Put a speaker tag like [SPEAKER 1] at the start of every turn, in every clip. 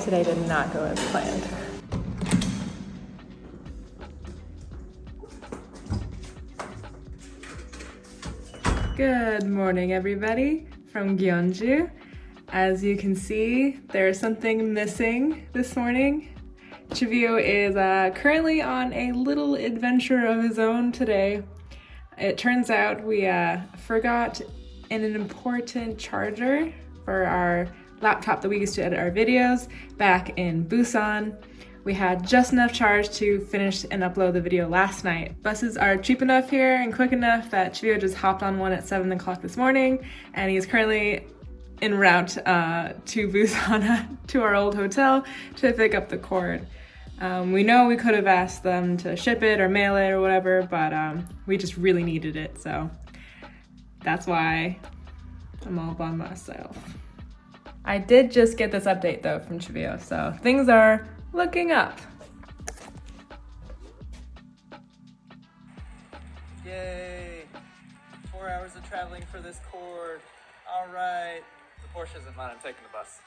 [SPEAKER 1] Today did not go as planned. Good morning, everybody, from Gyeongju. As you can see, there's something missing this morning. Cheveyo is currently on a little adventure of his own today. It turns out we forgot an important charger for our laptop that we used to edit our videos back in Busan. We had just enough charge to finish and upload the video last night. Buses are cheap enough here and quick enough that Cheveyo just hopped on one at 7 o'clock this morning, and he's currently en route to Busan, to our old hotel, to pick up the cord. We know we could have asked them to ship it or mail it or whatever, but we just really needed it, so that's why I'm all by myself. I did just get this update though from Cheveyo, so things are looking up.
[SPEAKER 2] Yay! 4 hours of traveling for this cord. All right. The Porsche isn't mine, I'm taking the bus.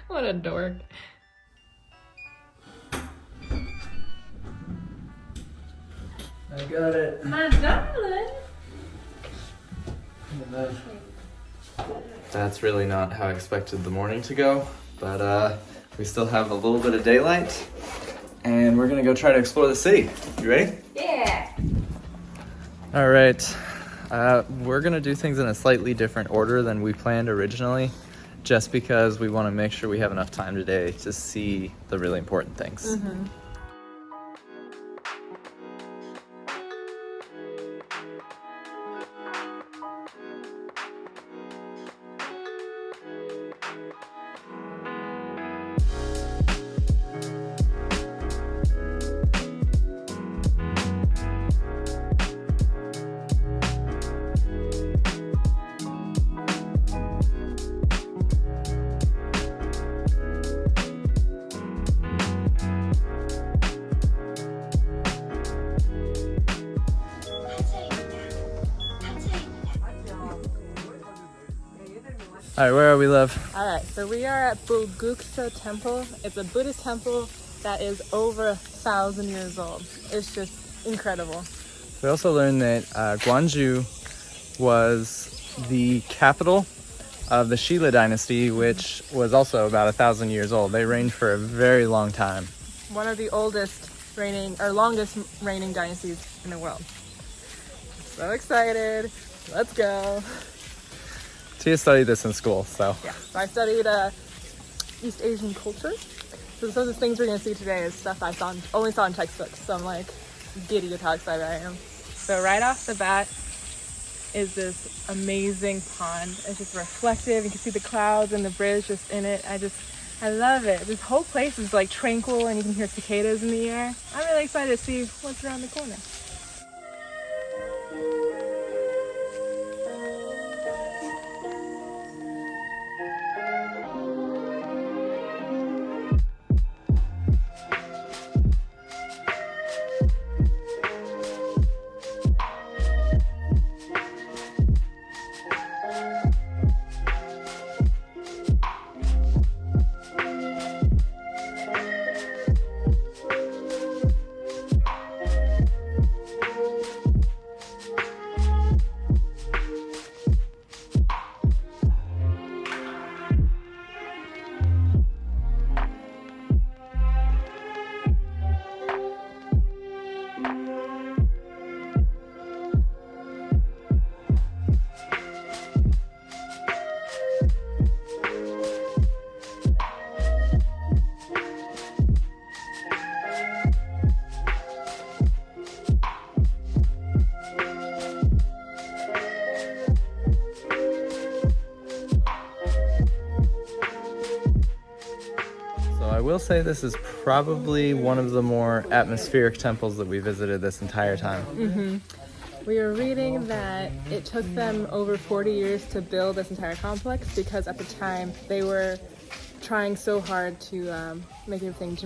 [SPEAKER 1] What a dork.
[SPEAKER 2] I got it.
[SPEAKER 1] My darling.
[SPEAKER 2] That's really not how I expected the morning to go, but we still have a little bit of daylight, and we're gonna go try to explore the city. You ready?
[SPEAKER 1] Yeah.
[SPEAKER 2] All right. We're gonna do things in a slightly different order than we planned originally, just because we want to make sure we have enough time today to see the really important things.
[SPEAKER 1] Mm-hmm.
[SPEAKER 2] All right, where are we, love?
[SPEAKER 1] All right, so we are at Gyeongju Temple. It's a Buddhist temple that is over 1,000 years old. It's just incredible.
[SPEAKER 2] We also learned that Gyeongju was the capital of the Shilla dynasty, which was also about 1,000 years old. They reigned for a very long time.
[SPEAKER 1] One of the oldest reigning, or longest reigning dynasties in the world. So excited. Let's go.
[SPEAKER 2] Tia studied this in school, so.
[SPEAKER 1] Yeah, so I studied East Asian culture. So some of the things we're gonna see today is stuff I only saw in textbooks. So I'm like giddy at how excited I am. So right off the bat is this amazing pond. It's just reflective. You can see the clouds and the bridge just in it. I love it. This whole place is like tranquil, and you can hear cicadas in the air. I'm really excited to see what's around the corner.
[SPEAKER 2] I will say this is probably one of the more atmospheric temples that we visited this entire time.
[SPEAKER 1] Mm-hmm. We were reading that it took them over 40 years to build this entire complex because at the time they were trying so hard to make everything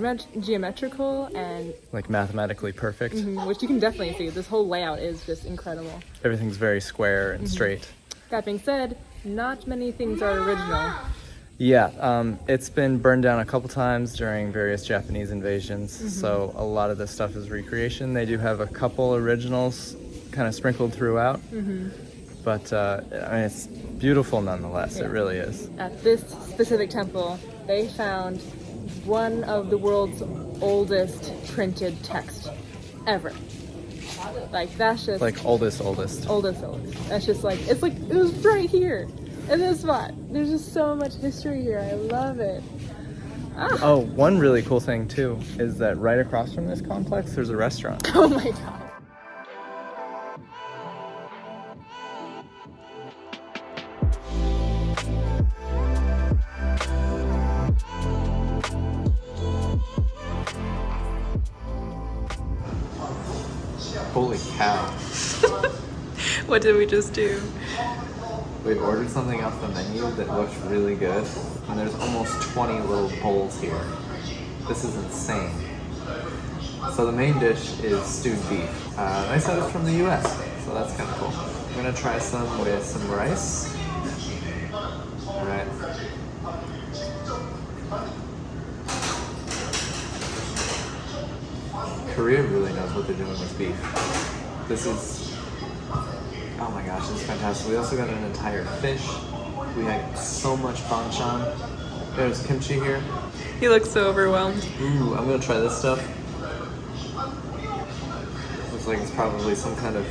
[SPEAKER 1] geometrical and
[SPEAKER 2] like mathematically perfect.
[SPEAKER 1] Which you can definitely see. This whole layout is just incredible.
[SPEAKER 2] Everything's very square and straight.
[SPEAKER 1] That being said, not many things are original.
[SPEAKER 2] Yeah, it's been burned down a couple times during various Japanese invasions, so a lot of this stuff is recreation. They do have a couple originals kind of sprinkled throughout, but I mean, it's beautiful nonetheless. It really is.
[SPEAKER 1] At this specific temple, they found one of the world's oldest printed text ever. Like, that's just...
[SPEAKER 2] Like oldest.
[SPEAKER 1] Oldest. That's just like, it's like, it was right here in this spot. There's just so much history here. I love it. Ah.
[SPEAKER 2] Oh, one really cool thing too is that right across from this complex, there's a restaurant.
[SPEAKER 1] Oh my god.
[SPEAKER 2] Holy cow.
[SPEAKER 1] What did we just do?
[SPEAKER 2] We ordered something off the menu that looked really good, and there's almost 20 little bowls here. This is insane. So the main dish is stewed beef. They said it's from the US, so that's kind of cool. I'm gonna try some with some rice. Alright. Korea really knows what they're doing with beef. This is, oh my gosh, this is fantastic. We also got an entire fish. We had so much banchan. There's kimchi here.
[SPEAKER 1] He looks so overwhelmed.
[SPEAKER 2] Ooh, I'm gonna try this stuff. Looks like it's probably some kind of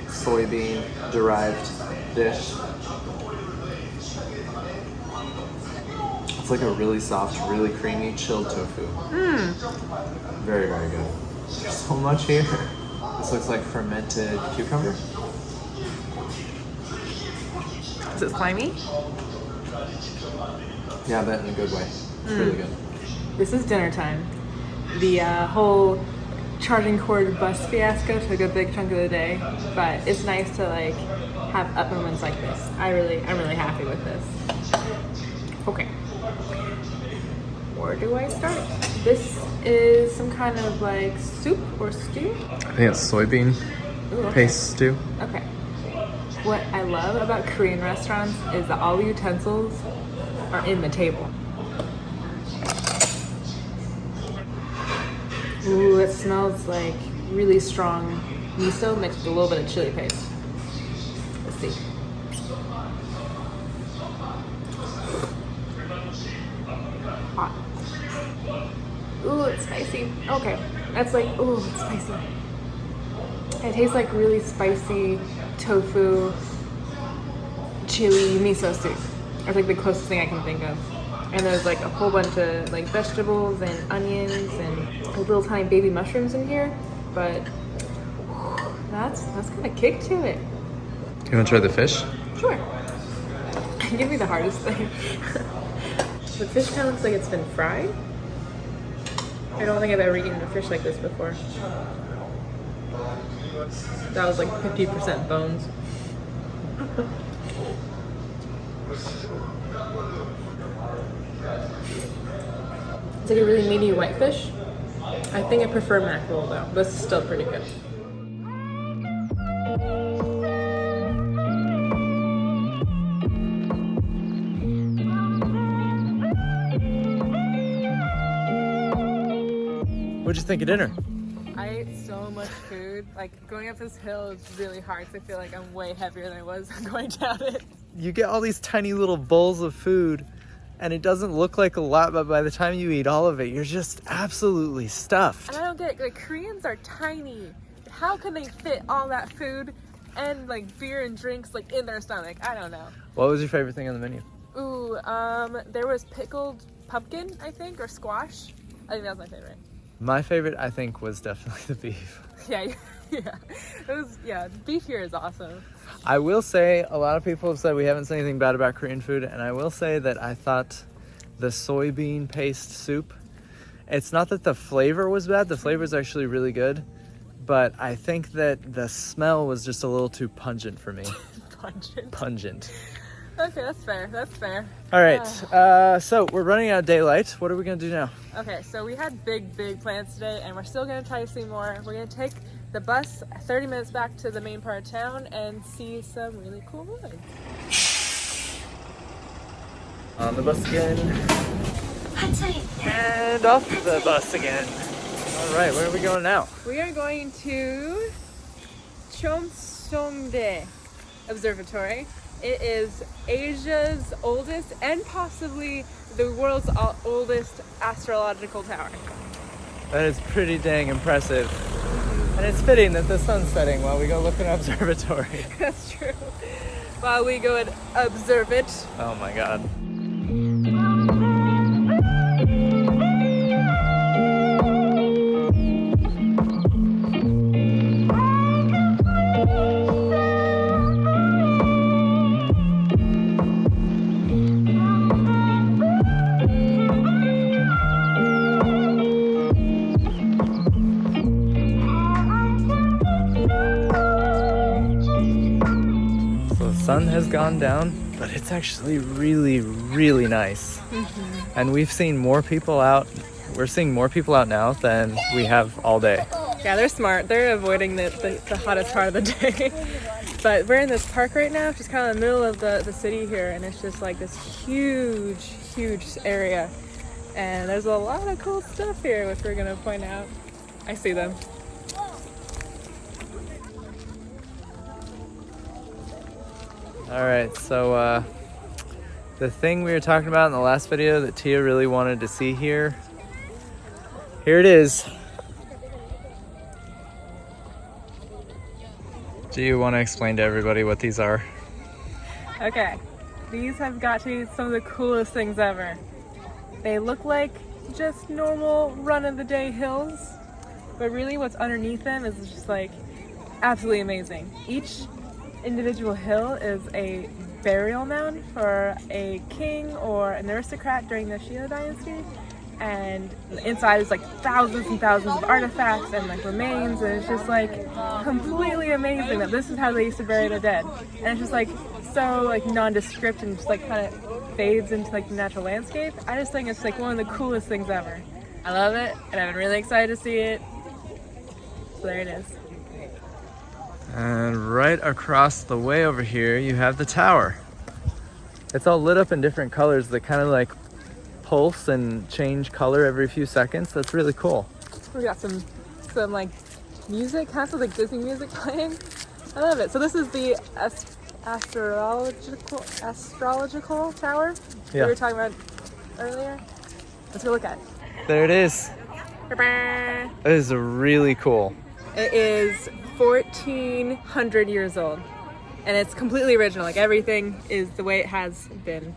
[SPEAKER 2] soybean derived dish. It's like a really soft, really creamy, chilled tofu. Very, very good. There's so much here. This looks like fermented cucumber.
[SPEAKER 1] Is it slimy?
[SPEAKER 2] Yeah, that in a good way. It's really good.
[SPEAKER 1] This is dinner time. The whole charging cord bus fiasco took a big chunk of the day, but it's nice to like have up moments like this. I'm really happy with this. Okay. Where do I start? This is some kind of like soup or stew.
[SPEAKER 2] I think it's soybean paste stew.
[SPEAKER 1] Okay. What I love about Korean restaurants is that all the utensils are in the table. Ooh, it smells like really strong miso mixed with a little bit of chili paste. Let's see. Hot. Ooh, it's spicy. Okay. That's like, ooh, it's spicy. It tastes like really spicy tofu, chili, miso soup. That's like the closest thing I can think of. And there's like a whole bunch of like vegetables and onions and like little tiny baby mushrooms in here. But that's got a kick to it.
[SPEAKER 2] You want to try the fish?
[SPEAKER 1] Sure. Give me the hardest thing. The fish kind of looks like it's been fried. I don't think I've ever eaten a fish like this before. That was like 50% bones. It's like a really meaty whitefish. I think I prefer mackerel though. This is still pretty good.
[SPEAKER 2] What'd you think of dinner?
[SPEAKER 1] I ate so much food. Like going up this hill is really hard, so I feel like I'm way heavier than I was going down it.
[SPEAKER 2] You get all these tiny little bowls of food and it doesn't look like a lot, but by the time you eat all of it, you're just absolutely stuffed.
[SPEAKER 1] And I don't get it. Like, Koreans are tiny. How can they fit all that food and like beer and drinks like in their stomach? I don't know.
[SPEAKER 2] What was your favorite thing on the menu?
[SPEAKER 1] Ooh, there was pickled pumpkin, I think, or squash. I think that was my favorite.
[SPEAKER 2] My favorite, I think, was definitely the beef.
[SPEAKER 1] Yeah. Beef here is awesome.
[SPEAKER 2] I will say, a lot of people have said we haven't said anything bad about Korean food, and I will say that I thought the soybean paste soup, it's not that the flavor was bad, the flavor is actually really good, but I think that the smell was just a little too pungent for me. Pungent.
[SPEAKER 1] Okay, that's fair.
[SPEAKER 2] All right, so we're running out of daylight. What are we gonna do now?
[SPEAKER 1] Okay, so we had big plans today, and we're still gonna try to see more. We're gonna take the bus 30 minutes back to the main part of town and see some really cool ruins.
[SPEAKER 2] On the bus again. And off the bus again. All right, where are we going now?
[SPEAKER 1] We are going to Cheongseongdae Observatory. It is Asia's oldest and possibly the world's oldest astrological tower.
[SPEAKER 2] That is pretty dang impressive. And it's fitting that the sun's setting while we go look at an observatory.
[SPEAKER 1] That's true. While we go and observe it.
[SPEAKER 2] Oh my god. Sun has gone down, but it's actually really nice. And we've seen more people out. We're seeing more people out now than we have all day.
[SPEAKER 1] Yeah, they're smart. They're avoiding the hottest part of the day. But we're in this park right now, just kind of in the middle of the city here, and it's just like this huge area. And there's a lot of cool stuff here, which we're gonna point out. I see them.
[SPEAKER 2] All right, so the thing we were talking about in the last video that Tia really wanted to see here it is. Do you want to explain to everybody what these are?
[SPEAKER 1] Okay, these have got to be some of the coolest things ever. They look like just normal run-of-the-day hills, but really what's underneath them is just like absolutely amazing. Each individual hill is a burial mound for a king or an aristocrat during the Shio dynasty, and inside is like thousands and thousands of artifacts and like remains, and it's just like completely amazing that this is how they used to bury the dead. And it's just like so like nondescript and just like kind of fades into like the natural landscape. I just think it's like one of the coolest things ever. I love it, and I've been really excited to see it. So there it is.
[SPEAKER 2] And right across the way over here, you have the tower. It's all lit up in different colors that kind of like pulse and change color every few seconds. That's really cool.
[SPEAKER 1] We got some like music, kind of sounds like Disney music playing. I love it. So this is the astrological tower we were talking about earlier. Let's go look at it.
[SPEAKER 2] There it is. It is really cool.
[SPEAKER 1] It is 1,400 years old, and it's completely original. Like everything is the way it has been.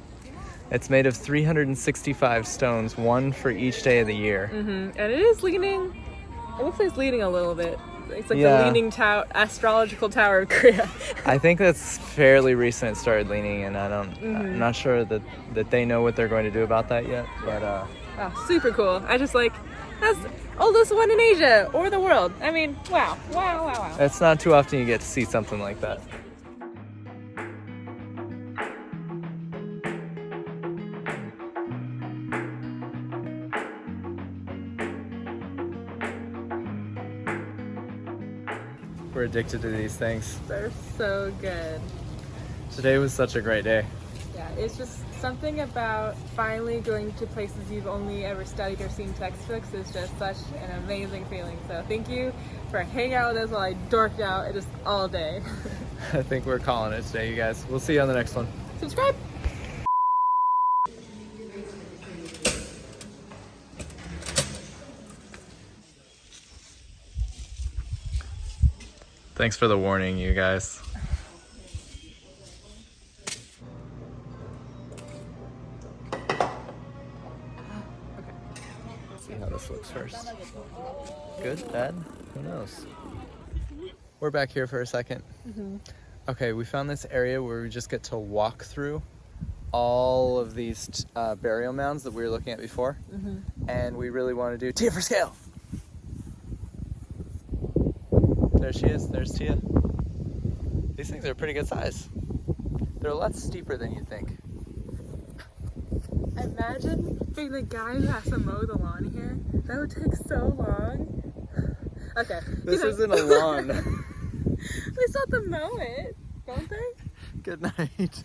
[SPEAKER 2] It's made of 365 stones, one for each day of the year.
[SPEAKER 1] And it is leaning. It looks like it's leaning a little bit. It's like the leaning astrological tower of Korea. I
[SPEAKER 2] think that's fairly recent. It started leaning, and I'm not sure that they know what they're going to do about that yet. But
[SPEAKER 1] oh, super cool. I just like that's oldest one in Asia or the world. I mean, wow.
[SPEAKER 2] It's not too often you get to see something like that. We're addicted to these things.
[SPEAKER 1] They're so good.
[SPEAKER 2] Today was such a great day.
[SPEAKER 1] Yeah, it's just something about finally going to places you've only ever studied or seen textbooks is just such an amazing feeling. So thank you for hanging out with us while I dorked out just all day.
[SPEAKER 2] I think we're calling it today, you guys. We'll see you on the next one.
[SPEAKER 1] Subscribe!
[SPEAKER 2] Thanks for the warning, you guys. See how this looks first. Good? Bad? Who knows? We're back here for a second. Okay, we found this area where we just get to walk through all of these burial mounds that we were looking at before. And we really want to do Tia for scale. There she is. There's Tia. These things are a pretty good size. They're a lot steeper than you'd think.
[SPEAKER 1] Imagine being the guy who has to mow the lawn here. That would take so long. Okay.
[SPEAKER 2] This isn't a lawn.
[SPEAKER 1] They still have to mow it, don't they?
[SPEAKER 2] Good night.